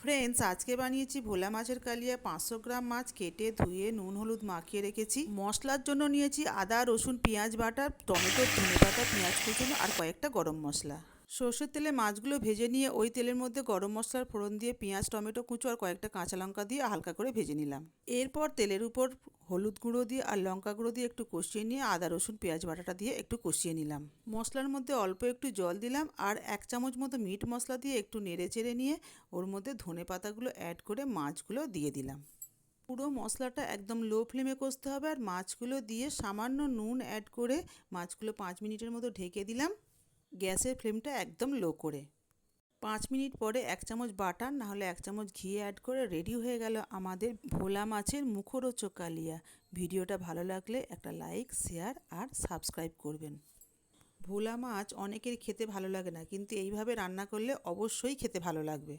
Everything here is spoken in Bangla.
ফ্রেন্ডস, আজকে বানিয়েছি ভোলা মাছের কালিয়া। 500 গ্রাম মাছ কেটে ধুয়ে নুন হলুদ মাখিয়ে রেখেছি। মশলার জন্য নিয়েছি আদা রসুন পেঁয়াজ বাটা, টমেটো ধনেপাতা পেঁয়াজ কুচুনো আর কয়েকটা গরম মশলা। সর্ষের তেলে মাছগুলো ভেজে নিয়ে ওই তেলের মধ্যে গরম মশলার ফোড়ন দিয়ে পেঁয়াজ টমেটো কুচো আর কয়েকটা কাঁচা লঙ্কা দিয়ে হালকা করে ভেজে নিলাম। এরপর তেলের উপর হলুদ গুঁড়ো দিয়ে আর লঙ্কা গুঁড়ো দিয়ে একটু কষিয়ে নিয়ে আদা রসুন পেঁয়াজ বাটাটা দিয়ে একটু কষিয়ে নিলাম। মশলার মধ্যে অল্প একটু জল দিলাম আর 1 চামচ মতো মিট মশলা দিয়ে একটু নেড়ে চেড়ে নিয়ে ওর মধ্যে ধনে পাতাগুলো অ্যাড করে মাছগুলো দিয়ে দিলাম। পুরো মশলাটা একদম লো ফ্লেমে কষতে হবে আর মাছগুলো দিয়ে সামান্য নুন অ্যাড করে মাছগুলো 5 মিনিটের মতো ঢেকে দিলাম, গ্যাসের ফ্লেমটা একদম লো করে। 5 মিনিট পরে 1 চামচ বাটার না হলে 1 চামচ ঘি অ্যাড করে রেডি হয়ে গেল আমাদের ভোলা মাছের মুখরোচক কালিয়া। ভিডিওটা ভালো লাগলে একটা লাইক শেয়ার আর সাবস্ক্রাইব করবেন। ভোলা মাছ অনেকের খেতে ভালো লাগে না, কিন্তু এইভাবে রান্না করলে অবশ্যই খেতে ভালো লাগবে।